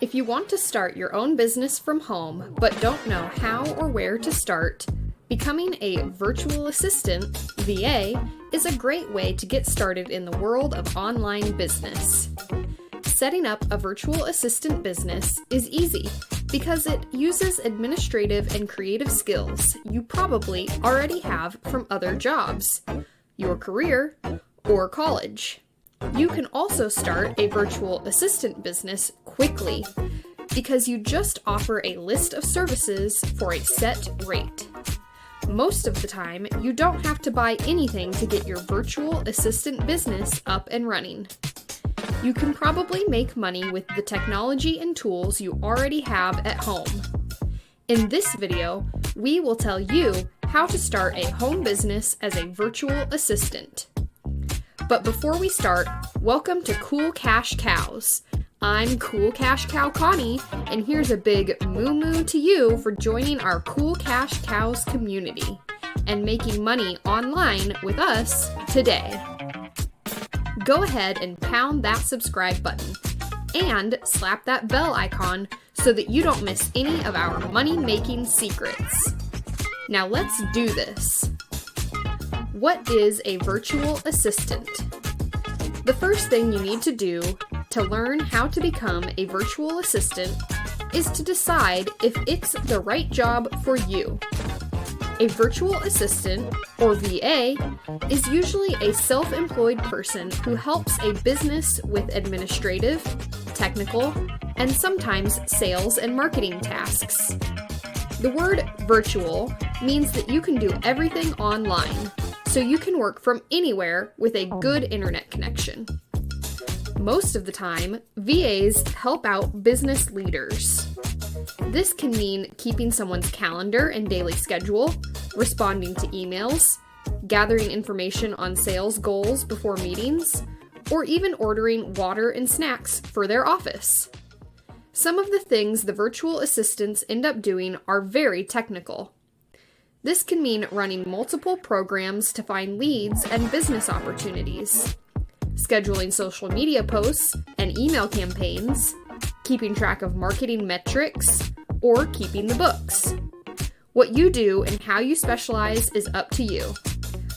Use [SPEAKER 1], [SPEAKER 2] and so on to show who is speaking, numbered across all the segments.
[SPEAKER 1] If you want to start your own business from home but don't know how or where to start, becoming a virtual assistant, VA, is a great way to get started in the world of online business. Setting up a virtual assistant business is easy because it uses administrative and creative skills you probably already have from other jobs, your career, or college. You can also start a virtual assistant business quickly because you just offer a list of services for a set rate. Most of the time, you don't have to buy anything to get your virtual assistant business up and running. You can probably make money with the technology and tools you already have at home. In this video, we will tell you how to start a home business as a virtual assistant. But before we start, welcome to Cool Cash Cows. I'm Cool Cash Cow Connie, and here's a big moo-moo to you for joining our Cool Cash Cows community and making money online with us today. Go ahead and pound that subscribe button and slap that bell icon so that you don't miss any of our money-making secrets. Now let's do this. What is a virtual assistant? The first thing you need to do to learn how to become a virtual assistant is to decide if it's the right job for you. A virtual assistant, or VA, is usually a self-employed person who helps a business with administrative, technical, and sometimes sales and marketing tasks. The word virtual means that you can do everything online, so you can work from anywhere with a good internet connection. Most of the time, VAs help out business leaders. This can mean keeping someone's calendar and daily schedule, responding to emails, gathering information on sales goals before meetings, or even ordering water and snacks for their office. Some of the things the virtual assistants end up doing are very technical. This can mean running multiple programs to find leads and business opportunities, scheduling social media posts and email campaigns, keeping track of marketing metrics, or keeping the books. What you do and how you specialize is up to you.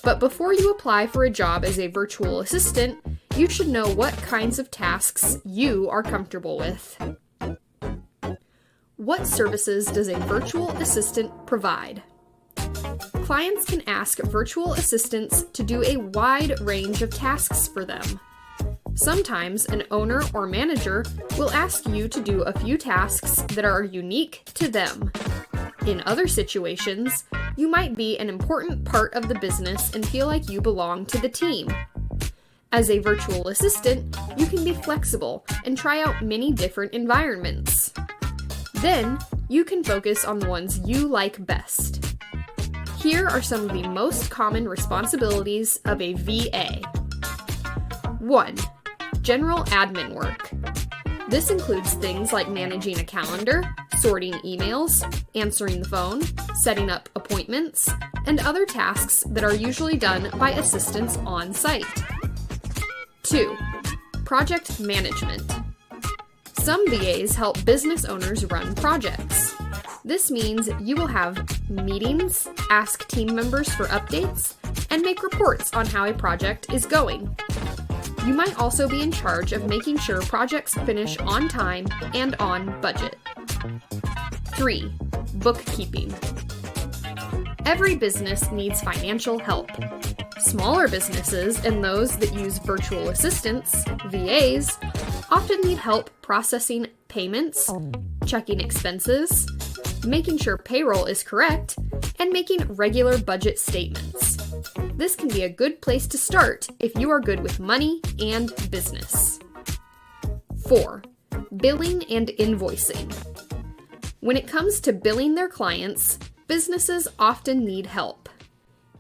[SPEAKER 1] But before you apply for a job as a virtual assistant, you should know what kinds of tasks you are comfortable with. What services does a virtual assistant provide? Clients can ask virtual assistants to do a wide range of tasks for them. Sometimes an owner or manager will ask you to do a few tasks that are unique to them. In other situations, you might be an important part of the business and feel like you belong to the team. As a virtual assistant, you can be flexible and try out many different environments. Then, you can focus on the ones you like best. Here are some of the most common responsibilities of a VA. 1. General admin work. This includes things like managing a calendar, sorting emails, answering the phone, setting up appointments, and other tasks that are usually done by assistants on site. 2. Project management. Some VAs help business owners run projects. This means you will have meetings, ask team members for updates, and make reports on how a project is going. You might also be in charge of making sure projects finish on time and on budget. 3. Bookkeeping. Every business needs financial help. Smaller businesses and those that use virtual assistants, VAs, often need help processing payments, checking expenses, making sure payroll is correct, and making regular budget statements. This can be a good place to start if you are good with money and business. 4. Billing and invoicing. When it comes to billing their clients, businesses often need help.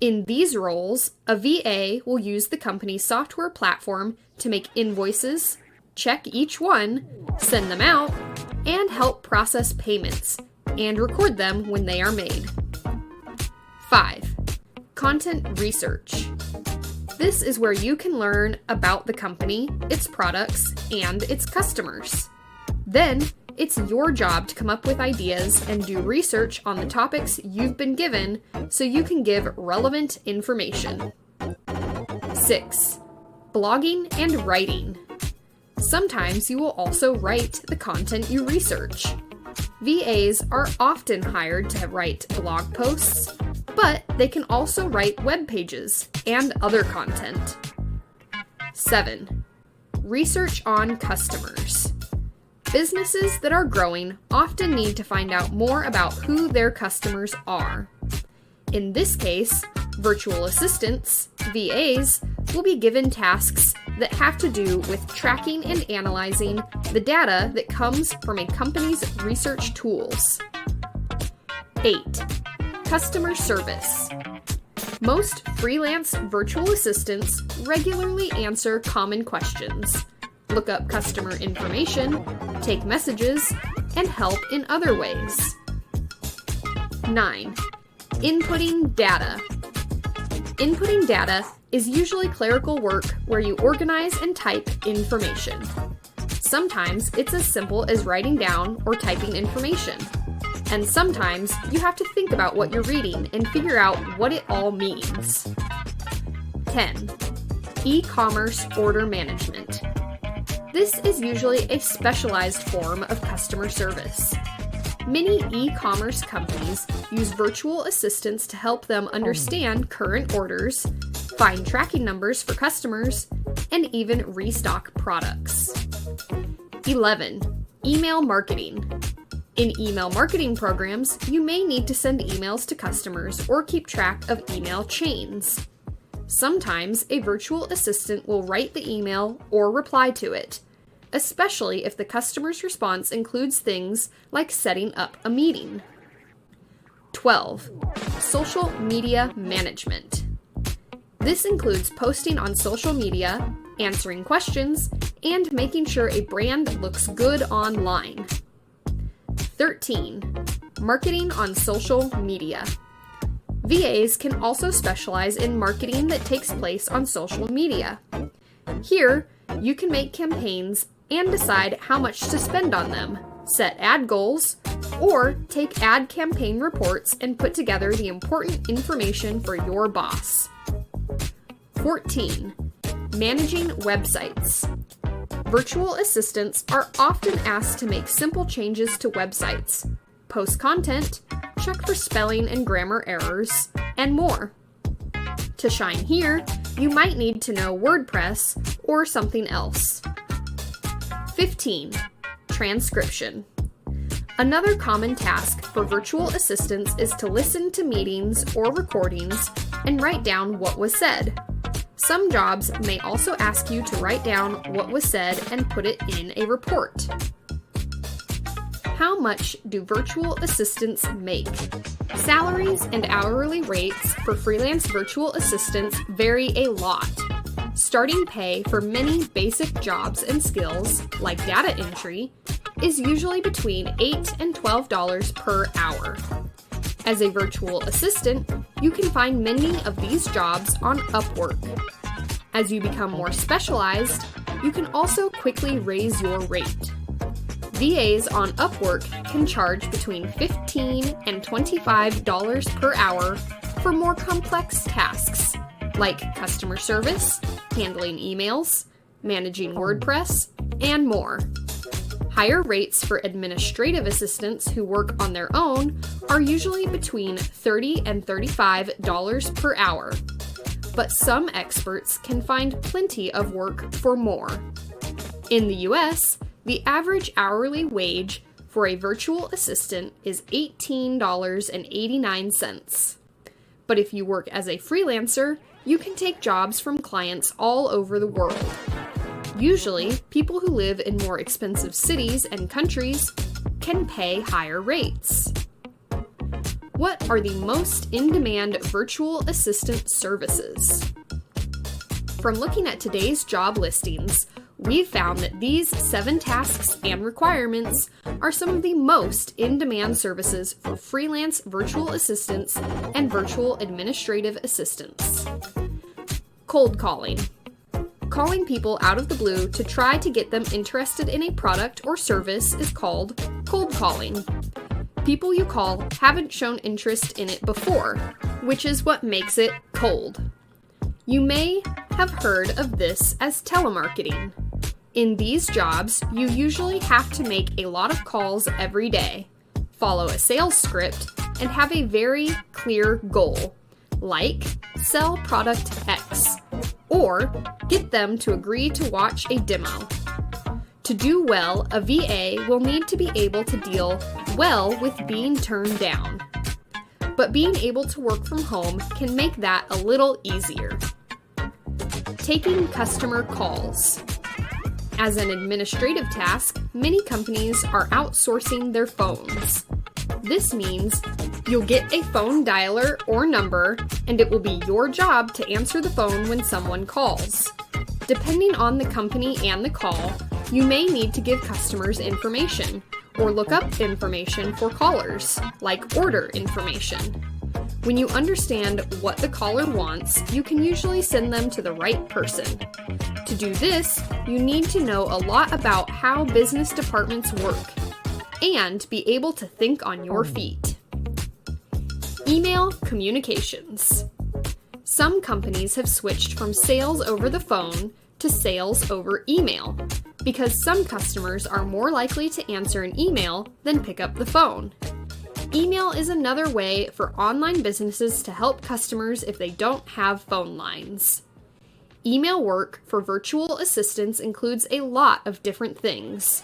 [SPEAKER 1] In these roles, a VA will use the company's software platform to make invoices, check each one, send them out, and help process payments, and record them when they are made. 5. Content research. This is where you can learn about the company, its products, and its customers. Then, it's your job to come up with ideas and do research on the topics you've been given so you can give relevant information. 6. Blogging and writing. Sometimes you will also write the content you research. VAs are often hired to write blog posts, but they can also write web pages and other content. 7. Research on customers. Businesses that are growing often need to find out more about who their customers are. In this case, virtual assistants, VAs, will be given tasks that have to do with tracking and analyzing the data that comes from a company's research tools. 8. Customer service. Most freelance virtual assistants regularly answer common questions, look up customer information, take messages, and help in other ways. 9. Inputting data. Inputting data is usually clerical work where you organize and type information. Sometimes it's as simple as writing down or typing information, and sometimes you have to think about what you're reading and figure out what it all means. 10. E-commerce order management. This is usually a specialized form of customer service. Many e-commerce companies use virtual assistants to help them understand current orders, find tracking numbers for customers, and even restock products. 11. Email marketing. In email marketing programs, you may need to send emails to customers or keep track of email chains. Sometimes a virtual assistant will write the email or reply to it, especially if the customer's response includes things like setting up a meeting. 12. Social media management. This includes posting on social media, answering questions, and making sure a brand looks good online. 13. Marketing on social media. VAs can also specialize in marketing that takes place on social media. Here, you can make campaigns and decide how much to spend on them, set ad goals, or take ad campaign reports and put together the important information for your boss. 14. Managing websites. Virtual assistants are often asked to make simple changes to websites, post content, check for spelling and grammar errors, and more. To shine here, you might need to know WordPress or something else. 15. Transcription. Another common task for virtual assistants is to listen to meetings or recordings and write down what was said. Some jobs may also ask you to write down what was said and put it in a report. How much do virtual assistants make? Salaries and hourly rates for freelance virtual assistants vary a lot. Starting pay for many basic jobs and skills, like data entry, is usually between $8 and $12 per hour. As a virtual assistant, you can find many of these jobs on Upwork. As you become more specialized, you can also quickly raise your rate. VAs on Upwork can charge between $15 and $25 per hour for more complex tasks, like customer service, handling emails, managing WordPress, and more. Higher rates for administrative assistants who work on their own are usually between $30 and $35 per hour, but some experts can find plenty of work for more. In the US, the average hourly wage for a virtual assistant is $18.89. But if you work as a freelancer, you can take jobs from clients all over the world. Usually, people who live in more expensive cities and countries can pay higher rates. What are the most in-demand virtual assistant services? From looking at today's job listings, we've found that these 7 tasks and requirements are some of the most in-demand services for freelance virtual assistants and virtual administrative assistants. Cold calling. Calling people out of the blue to try to get them interested in a product or service is called cold calling. People you call haven't shown interest in it before, which is what makes it cold. You may have heard of this as telemarketing. In these jobs, you usually have to make a lot of calls every day, follow a sales script, and have a very clear goal, like sell product X, or get them to agree to watch a demo. To do well, a VA will need to be able to deal well with being turned down. But being able to work from home can make that a little easier. Taking customer calls. As an administrative task, many companies are outsourcing their phones. This means you'll get a phone dialer or number, and it will be your job to answer the phone when someone calls. Depending on the company and the call, you may need to give customers information or look up information for callers, like order information. When you understand what the caller wants, you can usually send them to the right person. To do this, you need to know a lot about how business departments work and be able to think on your feet. Email communications. Some companies have switched from sales over the phone to sales over email because some customers are more likely to answer an email than pick up the phone. Email is another way for online businesses to help customers if they don't have phone lines. Email work for virtual assistants includes a lot of different things.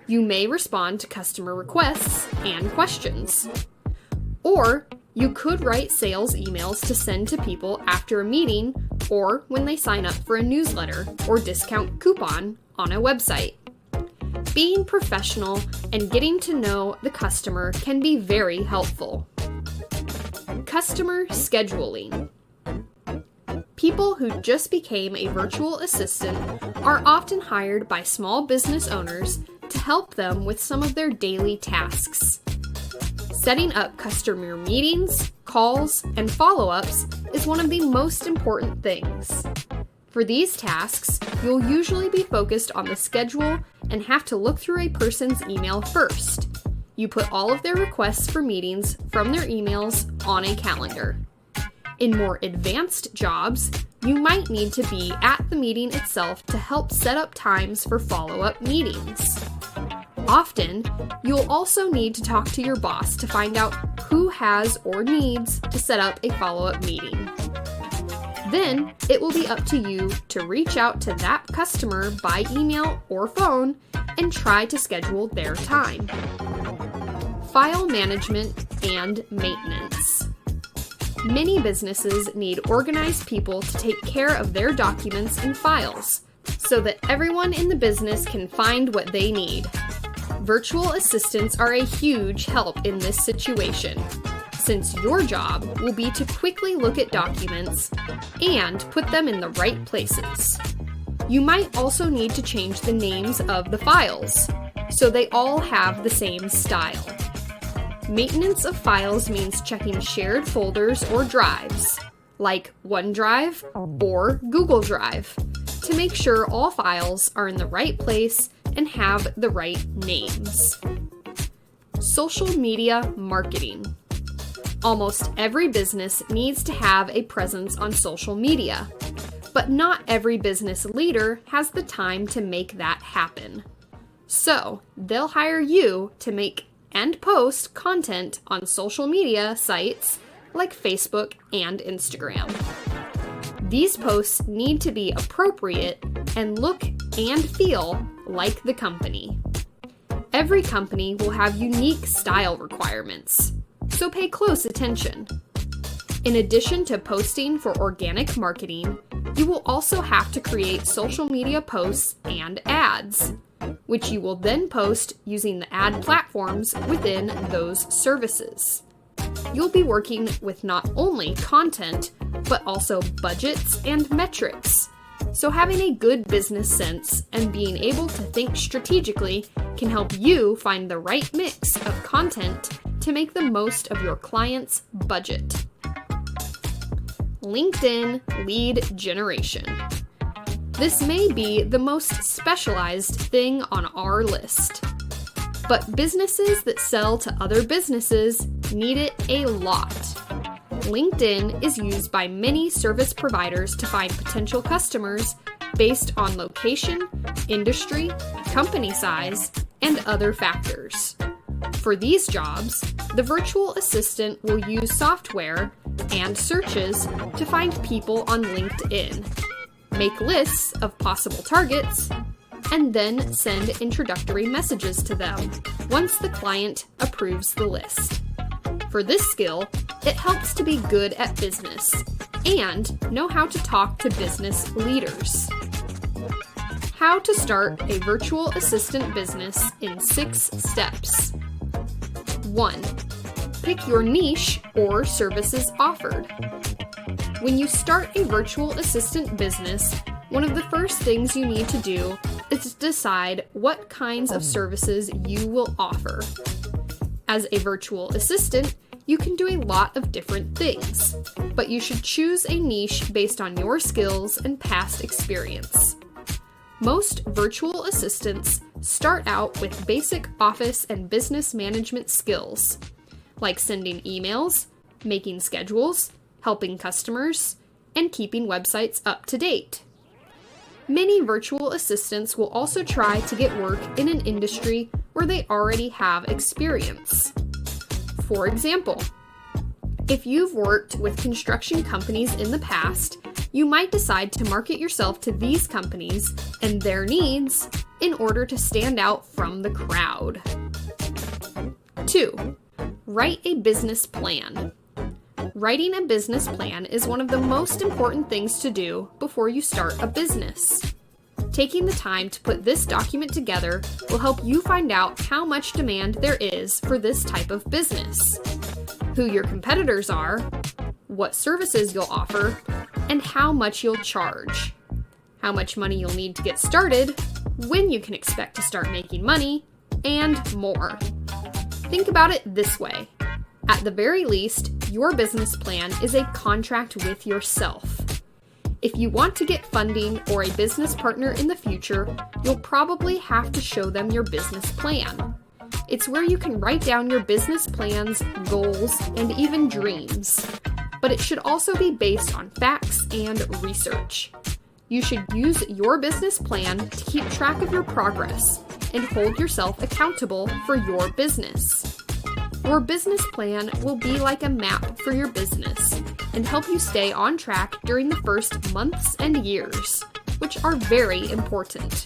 [SPEAKER 1] You may respond to customer requests and questions. Or you could write sales emails to send to people after a meeting or when they sign up for a newsletter or discount coupon on a website. Being professional and getting to know the customer can be very helpful. Customer scheduling. People who just became a virtual assistant are often hired by small business owners to help them with some of their daily tasks. Setting up customer meetings, calls, and follow-ups is one of the most important things. For these tasks, you'll usually be focused on the schedule and have to look through a person's email first. You put all of their requests for meetings from their emails on a calendar. In more advanced jobs, you might need to be at the meeting itself to help set up times for follow-up meetings. Often, you'll also need to talk to your boss to find out who has or needs to set up a follow-up meeting. Then, it will be up to you to reach out to that customer by email or phone and try to schedule their time. File management and maintenance. Many businesses need organized people to take care of their documents and files so that everyone in the business can find what they need. Virtual assistants are a huge help in this situation, since your job will be to quickly look at documents and put them in the right places. You might also need to change the names of the files, so they all have the same style. Maintenance of files means checking shared folders or drives, like OneDrive or Google Drive, to make sure all files are in the right place and have the right names. Social media marketing. Almost every business needs to have a presence on social media, but not every business leader has the time to make that happen. So, they'll hire you to make and post content on social media sites like Facebook and Instagram. These posts need to be appropriate and look and feel like the company. Every company will have unique style requirements, so pay close attention. In addition to posting for organic marketing, you will also have to create social media posts and ads, which you will then post using the ad platforms within those services. You'll be working with not only content, but also budgets and metrics. So having a good business sense and being able to think strategically can help you find the right mix of content to make the most of your client's budget. LinkedIn lead generation. This may be the most specialized thing on our list. But businesses that sell to other businesses need it a lot. LinkedIn is used by many service providers to find potential customers based on location, industry, company size, and other factors. For these jobs, the virtual assistant will use software and searches to find people on LinkedIn, make lists of possible targets, and then send introductory messages to them once the client approves the list. For this skill, it helps to be good at business and know how to talk to business leaders. How to start a virtual assistant business in 6 steps. 1. Pick your niche or services offered. When you start a virtual assistant business, one of the first things you need to do is decide what kinds of services you will offer. As a virtual assistant, you can do a lot of different things, but you should choose a niche based on your skills and past experience. Most virtual assistants start out with basic office and business management skills, like sending emails, making schedules, helping customers, and keeping websites up to date. Many virtual assistants will also try to get work in an industry where they already have experience. For example, if you've worked with construction companies in the past, you might decide to market yourself to these companies and their needs in order to stand out from the crowd. 2. Write a business plan. Writing a business plan is one of the most important things to do before you start a business. Taking the time to put this document together will help you find out how much demand there is for this type of business, who your competitors are, what services you'll offer, and how much you'll charge, how much money you'll need to get started, when you can expect to start making money, and more. Think about it this way. At the very least, your business plan is a contract with yourself. If you want to get funding or a business partner in the future, you'll probably have to show them your business plan. It's where you can write down your business plans, goals, and even dreams. But it should also be based on facts and research. You should use your business plan to keep track of your progress and hold yourself accountable for your business. Your business plan will be like a map for your business and help you stay on track during the first months and years, which are very important.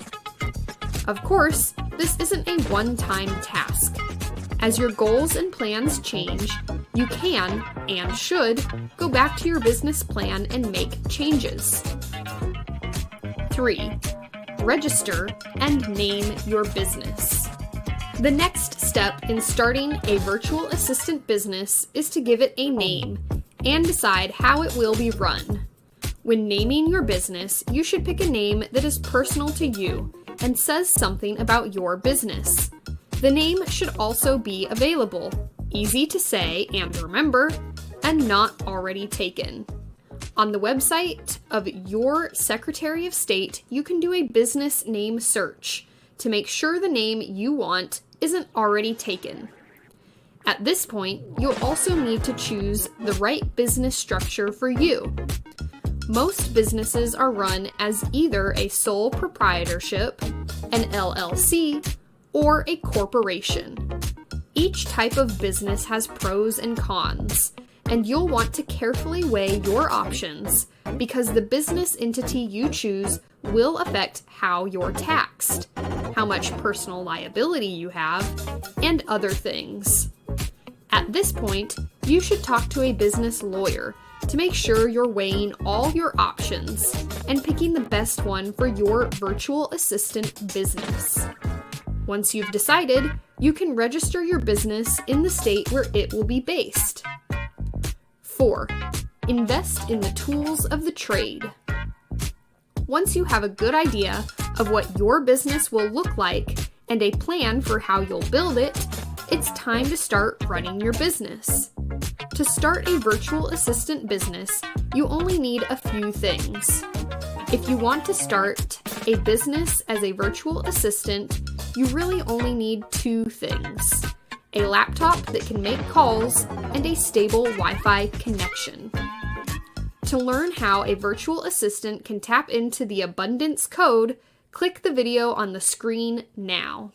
[SPEAKER 1] Of course, this isn't a one-time task. As your goals and plans change, you can and should go back to your business plan and make changes. 3. Register and name your business. The next step in starting a virtual assistant business is to give it a name and decide how it will be run. When naming your business, you should pick a name that is personal to you and says something about your business. The name should also be available, easy to say and remember, and not already taken. On the website of your Secretary of State, you can do a business name search to make sure the name you want isn't already taken. At this point, you'll also need to choose the right business structure for you. Most businesses are run as either a sole proprietorship, an LLC, or a corporation. Each type of business has pros and cons, and you'll want to carefully weigh your options because the business entity you choose will affect how you're taxed, how much personal liability you have, and other things. At this point, you should talk to a business lawyer to make sure you're weighing all your options and picking the best one for your virtual assistant business. Once you've decided, you can register your business in the state where it will be based. 4. Invest in the tools of the trade. Once you have a good idea of what your business will look like and a plan for how you'll build it, it's time to start running your business. To start a virtual assistant business, you only need a few things: If you want to start a business as a virtual assistant, you really only need two things: a laptop that can make calls and a stable Wi-Fi connection. To learn how a virtual assistant can tap into the abundance code, click the video on the screen now.